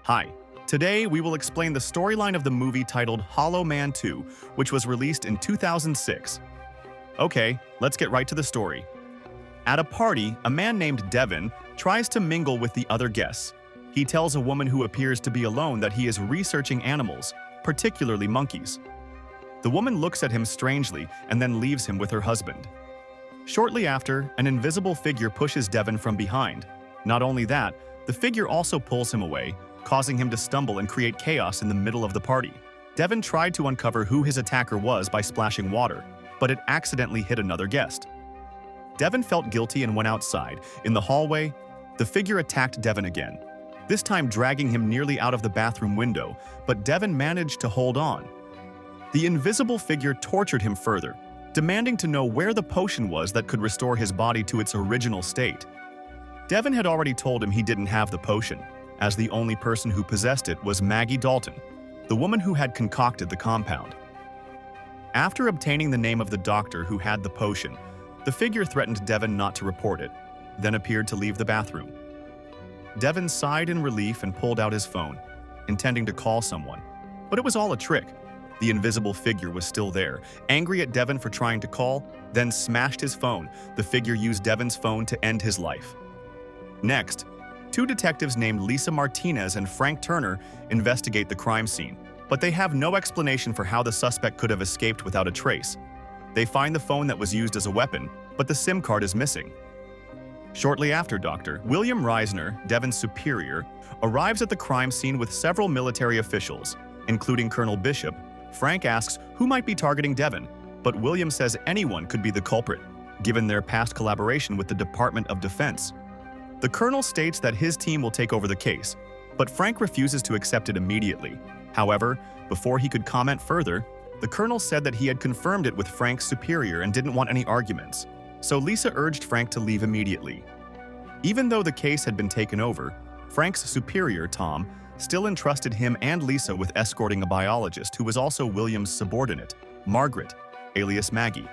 Hi. Today, we will explain the storyline of the movie titled Hollow Man 2, which was released in 2006. Okay, let's get right to the story. At a party, a man named Devin tries to mingle with the other guests. He tells a woman who appears to be alone that he is researching animals, particularly monkeys. The woman looks at him strangely and then leaves him with her husband. Shortly after, an invisible figure pushes Devin from behind. Not only that, the figure also pulls him away, causing him to stumble and create chaos in the middle of the party. Devin tried to uncover who his attacker was by splashing water, but it accidentally hit another guest. Devin felt guilty and went outside. In the hallway, the figure attacked Devin again, this time dragging him nearly out of the bathroom window, but Devin managed to hold on. The invisible figure tortured him further, demanding to know where the potion was that could restore his body to its original state. Devin had already told him he didn't have the potion, as the only person who possessed it was Maggie Dalton, the woman who had concocted the compound. After obtaining the name of the doctor who had the potion, the figure threatened Devin not to report it, then appeared to leave the bathroom. Devin sighed in relief and pulled out his phone, intending to call someone. But it was all a trick. The invisible figure was still there, angry at Devin for trying to call, then smashed his phone. The figure used Devin's phone to end his life. Next, two detectives named Lisa Martinez and Frank Turner investigate the crime scene, but they have no explanation for how the suspect could have escaped without a trace. They find the phone that was used as a weapon, but the SIM card is missing. Shortly after, Dr. William Reisner, Devin's superior, arrives at the crime scene with several military officials, including Colonel Bishop. Frank asks who might be targeting Devin, but William says anyone could be the culprit, given their past collaboration with the Department of Defense. The colonel states that his team will take over the case, but Frank refuses to accept it immediately. However, before he could comment further, the colonel said that he had confirmed it with Frank's superior and didn't want any arguments, so Lisa urged Frank to leave immediately. Even though the case had been taken over, Frank's superior, Tom, still entrusted him and Lisa with escorting a biologist who was also William's subordinate, Margaret, alias Maggie.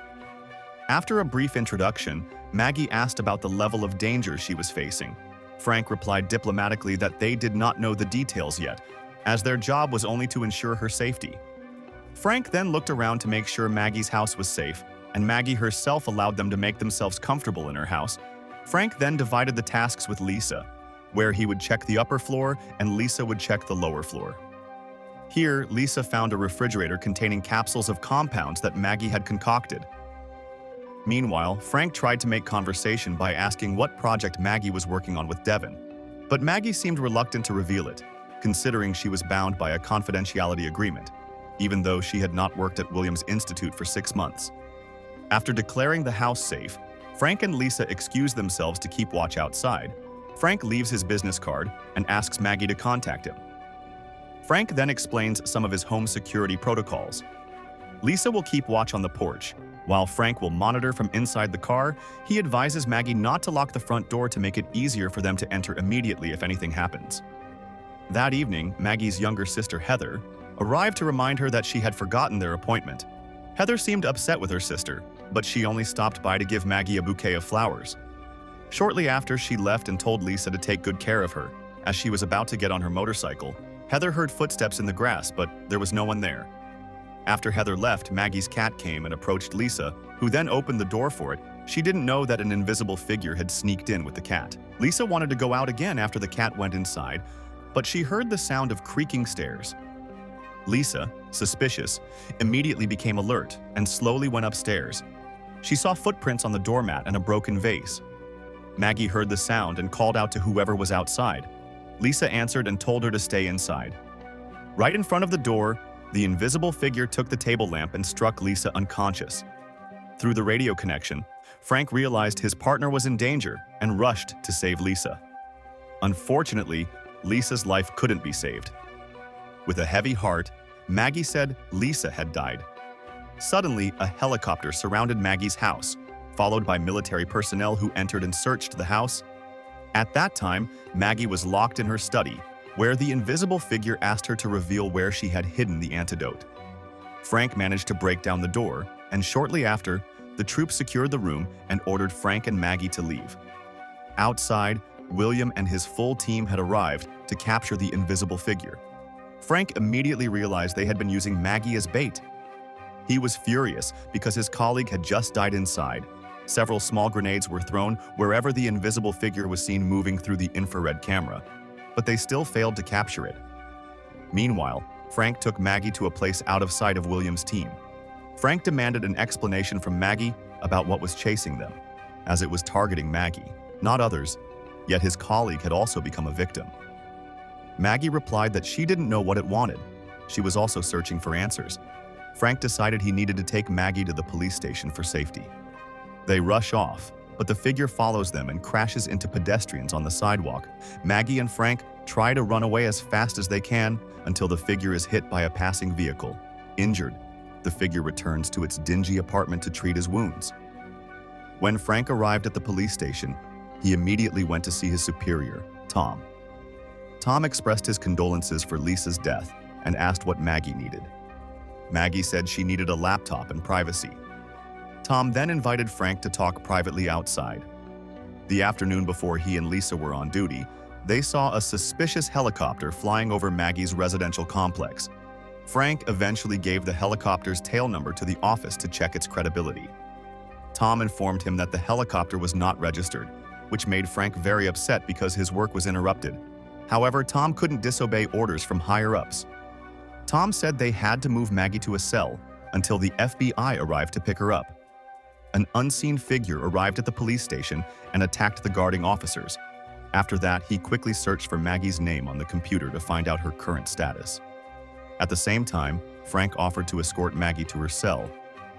After a brief introduction, Maggie asked about the level of danger she was facing. Frank replied diplomatically that they did not know the details yet, as their job was only to ensure her safety. Frank then looked around to make sure Maggie's house was safe, and Maggie herself allowed them to make themselves comfortable in her house. Frank then divided the tasks with Lisa, where he would check the upper floor and Lisa would check the lower floor. Here, Lisa found a refrigerator containing capsules of compounds that Maggie had concocted. Meanwhile, Frank tried to make conversation by asking what project Maggie was working on with Devin, but Maggie seemed reluctant to reveal it, considering she was bound by a confidentiality agreement, even though she had not worked at Williams Institute for 6 months. After declaring the house safe, Frank and Lisa excuse themselves to keep watch outside. Frank leaves his business card and asks Maggie to contact him. Frank then explains some of his home security protocols. Lisa will keep watch on the porch. While Frank will monitor from inside the car, he advises Maggie not to lock the front door to make it easier for them to enter immediately if anything happens. That evening, Maggie's younger sister, Heather, arrived to remind her that she had forgotten their appointment. Heather seemed upset with her sister, but she only stopped by to give Maggie a bouquet of flowers. Shortly after, she left and told Lisa to take good care of her. As she was about to get on her motorcycle, Heather heard footsteps in the grass, but there was no one there. After Heather left, Maggie's cat came and approached Lisa, who then opened the door for it. She didn't know that an invisible figure had sneaked in with the cat. Lisa wanted to go out again after the cat went inside, but she heard the sound of creaking stairs. Lisa, suspicious, immediately became alert and slowly went upstairs. She saw footprints on the doormat and a broken vase. Maggie heard the sound and called out to whoever was outside. Lisa answered and told her to stay inside. Right in front of the door, the invisible figure took the table lamp and struck Lisa unconscious. Through the radio connection, Frank realized his partner was in danger and rushed to save Lisa. Unfortunately, Lisa's life couldn't be saved. With a heavy heart, Maggie said Lisa had died. Suddenly, a helicopter surrounded Maggie's house, followed by military personnel who entered and searched the house. At that time, Maggie was locked in her study, where the invisible figure asked her to reveal where she had hidden the antidote. Frank managed to break down the door, and shortly after, the troops secured the room and ordered Frank and Maggie to leave. Outside, William and his full team had arrived to to capture the invisible figure. Frank immediately realized they had been using Maggie as bait. He was furious because his colleague had just died inside. Several small grenades were thrown wherever the invisible figure was seen moving through the infrared camera, but they still failed to capture it. Meanwhile, Frank took Maggie to a place out of sight of William's team. Frank demanded an explanation from Maggie about what was chasing them, as it was targeting Maggie, not others, yet his colleague had also become a victim. Maggie replied that she didn't know what it wanted. She was also searching for answers. Frank decided he needed to take Maggie to the police station for safety. They rush off, but the figure follows them and crashes into pedestrians on the sidewalk. Maggie and Frank try to run away as fast as they can until the figure is hit by a passing vehicle. Injured, the figure returns to its dingy apartment to treat his wounds. When Frank arrived at the police station, he immediately went to see his superior, Tom. Tom expressed his condolences for Lisa's death and asked what Maggie needed. Maggie said she needed a laptop and privacy. Tom then invited Frank to talk privately outside. The afternoon before he and Lisa were on duty, they saw a suspicious helicopter flying over Maggie's residential complex. Frank eventually gave the helicopter's tail number to the office to check its credibility. Tom informed him that the helicopter was not registered, which made Frank very upset because his work was interrupted. However, Tom couldn't disobey orders from higher-ups. Tom said they had to move Maggie to a cell until the FBI arrived to pick her up. An unseen figure arrived at the police station and attacked the guarding officers. After that, he quickly searched for Maggie's name on the computer to find out her current status. At the same time, Frank offered to escort Maggie to her cell,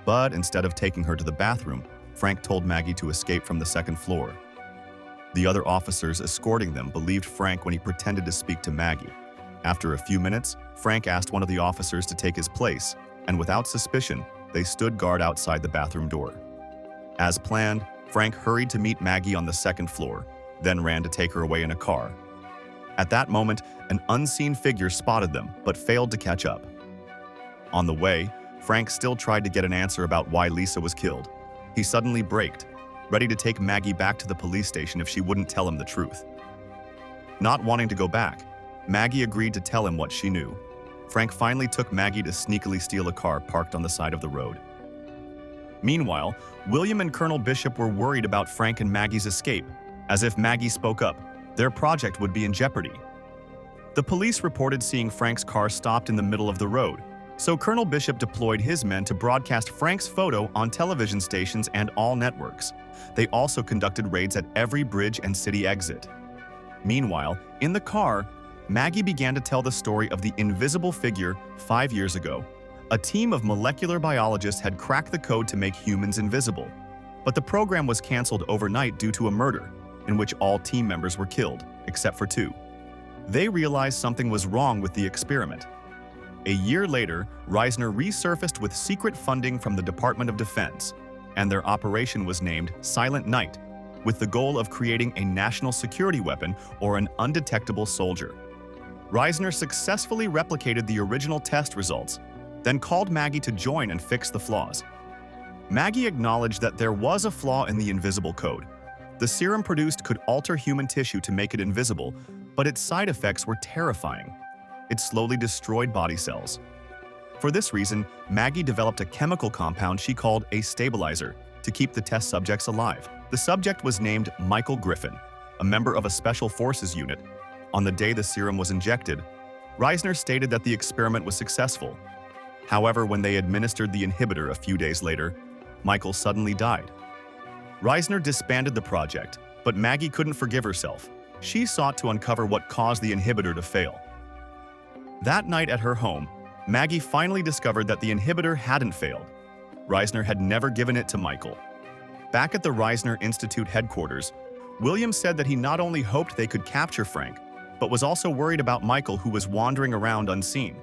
but instead of taking her to the bathroom, Frank told Maggie to escape from the second floor. The other officers escorting them believed Frank when he pretended to speak to Maggie. After a few minutes, Frank asked one of the officers to take his place, and without suspicion, they stood guard outside the bathroom door. As planned, Frank hurried to meet Maggie on the second floor, then ran to take her away in a car. At that moment, an unseen figure spotted them, but failed to catch up. On the way, Frank still tried to get an answer about why Lisa was killed. He suddenly braked, ready to take Maggie back to the police station if she wouldn't tell him the truth. Not wanting to go back, Maggie agreed to tell him what she knew. Frank finally took Maggie to sneakily steal a car parked on the side of the road. Meanwhile, William and Colonel Bishop were worried about Frank and Maggie's escape. As if Maggie spoke up, their project would be in jeopardy. The police reported seeing Frank's car stopped in the middle of the road, so Colonel Bishop deployed his men to broadcast Frank's photo on television stations and all networks. They also conducted raids at every bridge and city exit. Meanwhile, in the car, Maggie began to tell the story of the invisible figure 5 years ago. A team of molecular biologists had cracked the code to make humans invisible, but the program was canceled overnight due to a murder, in which all team members were killed, except for 2. They realized something was wrong with the experiment. A year later, Reisner resurfaced with secret funding from the Department of Defense, and their operation was named Silent Night, with the goal of creating a national security weapon or an undetectable soldier. Reisner successfully replicated the original test results, then called Maggie to join and fix the flaws. Maggie acknowledged that there was a flaw in the invisible code. The serum produced could alter human tissue to make it invisible, but its side effects were terrifying. It slowly destroyed body cells. For this reason, Maggie developed a chemical compound she called a stabilizer to keep the test subjects alive. The subject was named Michael Griffin, a member of a special forces unit. On the day the serum was injected, Reisner stated that the experiment was successful. However, when they administered the inhibitor a few days later, Michael suddenly died. Reisner disbanded the project, but Maggie couldn't forgive herself. She sought to uncover what caused the inhibitor to fail. That night at her home, Maggie finally discovered that the inhibitor hadn't failed. Reisner had never given it to Michael. Back at the Reisner Institute headquarters, William said that he not only hoped they could capture Frank, but was also worried about Michael, who was wandering around unseen.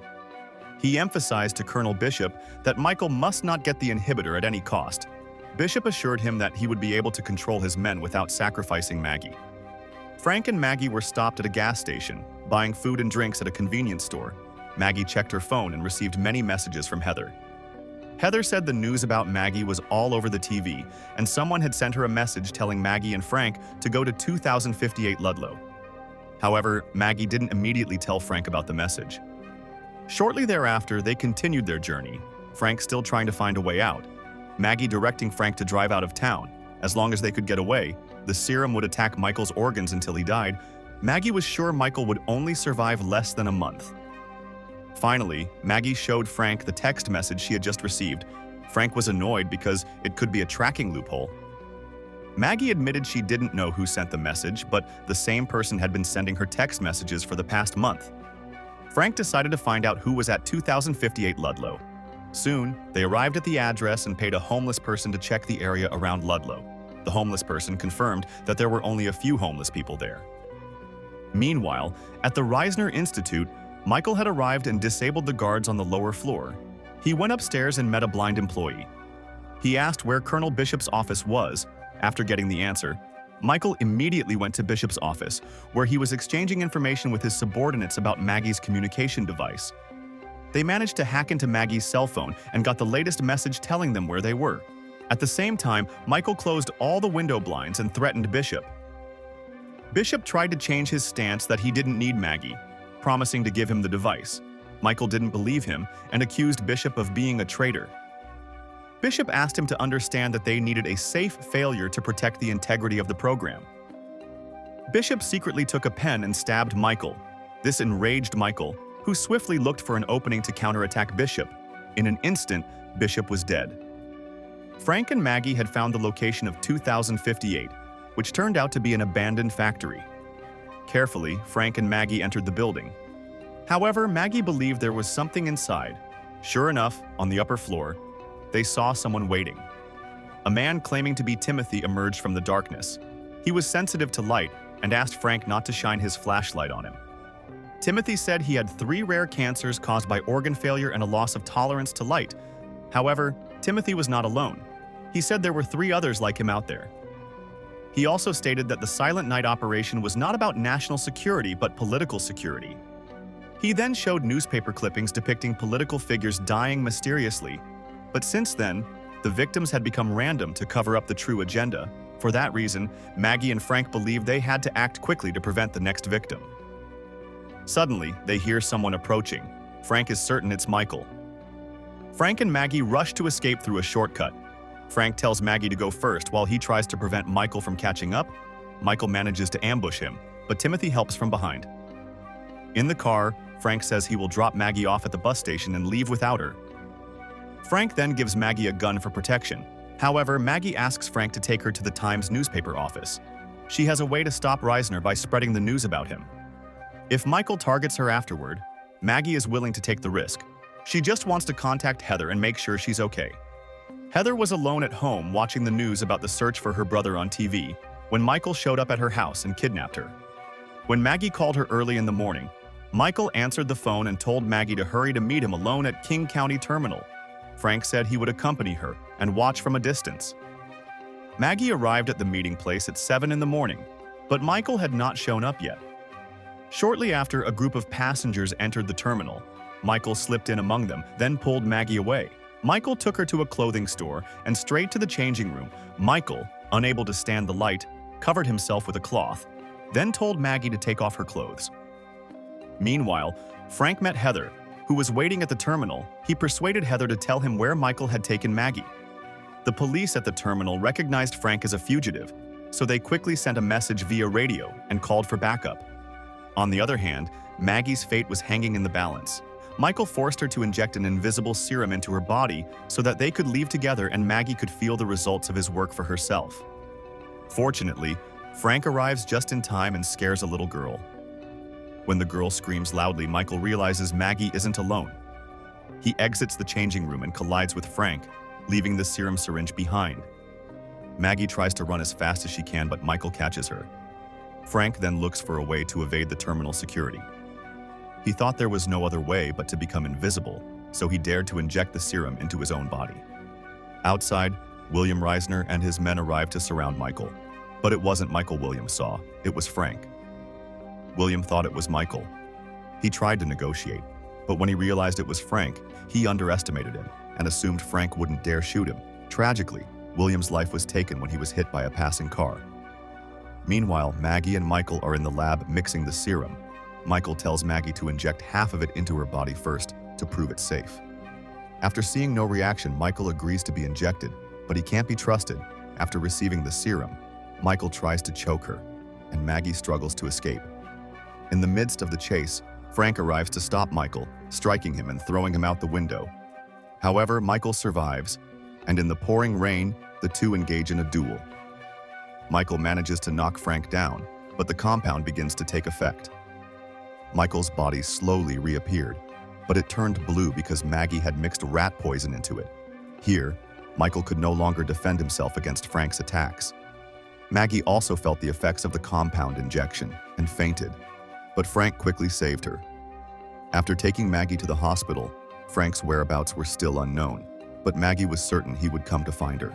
He emphasized to Colonel Bishop that Michael must not get the inhibitor at any cost. Bishop assured him that he would be able to control his men without sacrificing Maggie. Frank and Maggie were stopped at a gas station, buying food and drinks at a convenience store. Maggie checked her phone and received many messages from Heather. Heather said the news about Maggie was all over the TV, and someone had sent her a message telling Maggie and Frank to go to 2058 Ludlow. However, Maggie didn't immediately tell Frank about the message. Shortly thereafter, they continued their journey, Frank still trying to find a way out. Maggie directing Frank to drive out of town. As long as they could get away, the serum would attack Michael's organs until he died. Maggie was sure Michael would only survive less than a month. Finally, Maggie showed Frank the text message she had just received. Frank was annoyed because it could be a tracking loophole. Maggie admitted she didn't know who sent the message, but the same person had been sending her text messages for the past month. Frank decided to find out who was at 2058 Ludlow. Soon, they arrived at the address and paid a homeless person to check the area around Ludlow. The homeless person confirmed that there were only a few homeless people there. Meanwhile, at the Reisner Institute, Michael had arrived and disabled the guards on the lower floor. He went upstairs and met a blind employee. He asked where Colonel Bishop's office was. After getting the answer, Michael immediately went to Bishop's office, where he was exchanging information with his subordinates about Maggie's communication device. They managed to hack into Maggie's cell phone and got the latest message telling them where they were. At the same time, Michael closed all the window blinds and threatened Bishop. Bishop tried to change his stance that he didn't need Maggie, promising to give him the device. Michael didn't believe him and accused Bishop of being a traitor. Bishop asked him to understand that they needed a safe failure to protect the integrity of the program. Bishop secretly took a pen and stabbed Michael. This enraged Michael, who swiftly looked for an opening to counterattack Bishop. In an instant, Bishop was dead. Frank and Maggie had found the location of 2058, which turned out to be an abandoned factory. Carefully, Frank and Maggie entered the building. However, Maggie believed there was something inside. Sure enough, on the upper floor, they saw someone waiting. A man claiming to be Timothy emerged from the darkness. He was sensitive to light and asked Frank not to shine his flashlight on him. Timothy said he had 3 rare cancers caused by organ failure and a loss of tolerance to light. However, Timothy was not alone. He said there were 3 others like him out there. He also stated that the Silent Night operation was not about national security but political security. He then showed newspaper clippings depicting political figures dying mysteriously. But since then, the victims had become random to cover up the true agenda. For that reason, Maggie and Frank believed they had to act quickly to prevent the next victim. Suddenly, they hear someone approaching. Frank is certain it's Michael. Frank and Maggie rush to escape through a shortcut. Frank tells Maggie to go first while he tries to prevent Michael from catching up. Michael manages to ambush him, but Timothy helps from behind. In the car, Frank says he will drop Maggie off at the bus station and leave without her. Frank then gives Maggie a gun for protection. However, Maggie asks Frank to take her to the Times newspaper office. She has a way to stop Reisner by spreading the news about him. If Michael targets her afterward, Maggie is willing to take the risk. She just wants to contact Heather and make sure she's okay. Heather was alone at home watching the news about the search for her brother on TV when Michael showed up at her house and kidnapped her. When Maggie called her early in the morning, Michael answered the phone and told Maggie to hurry to meet him alone at King County Terminal. Frank said he would accompany her and watch from a distance. Maggie arrived at the meeting place at 7 in the morning, but Michael had not shown up yet. Shortly after, a group of passengers entered the terminal. Michael slipped in among them, then pulled Maggie away. Michael took her to a clothing store and straight to the changing room. Michael, unable to stand the light, covered himself with a cloth, then told Maggie to take off her clothes. Meanwhile, Frank met Heather, who was waiting at the terminal. He persuaded Heather to tell him where Michael had taken Maggie. The police at the terminal recognized Frank as a fugitive, so they quickly sent a message via radio and called for backup. On the other hand, Maggie's fate was hanging in the balance. Michael forced her to inject an invisible serum into her body so that they could leave together and Maggie could feel the results of his work for herself. Fortunately, Frank arrives just in time and scares a little girl. When the girl screams loudly, Michael realizes Maggie isn't alone. He exits the changing room and collides with Frank, leaving the serum syringe behind. Maggie tries to run as fast as she can, but Michael catches her. Frank then looks for a way to evade the terminal security. He thought there was no other way but to become invisible, so he dared to inject the serum into his own body. Outside, William Reisner and his men arrived to surround Michael. But it wasn't Michael William saw, it was Frank. William thought it was Michael. He tried to negotiate, but when he realized it was Frank, he underestimated him and assumed Frank wouldn't dare shoot him. Tragically, William's life was taken when he was hit by a passing car. Meanwhile, Maggie and Michael are in the lab mixing the serum. Michael tells Maggie to inject half of it into her body first to prove it's safe. After seeing no reaction, Michael agrees to be injected, but he can't be trusted. After receiving the serum, Michael tries to choke her, and Maggie struggles to escape. In the midst of the chase, Frank arrives to stop Michael, striking him and throwing him out the window. However, Michael survives, and in the pouring rain, the two engage in a duel. Michael manages to knock Frank down, but the compound begins to take effect. Michael's body slowly reappeared, but it turned blue because Maggie had mixed rat poison into it. Here, Michael could no longer defend himself against Frank's attacks. Maggie also felt the effects of the compound injection and fainted, but Frank quickly saved her. After taking Maggie to the hospital, Frank's whereabouts were still unknown, but Maggie was certain he would come to find her.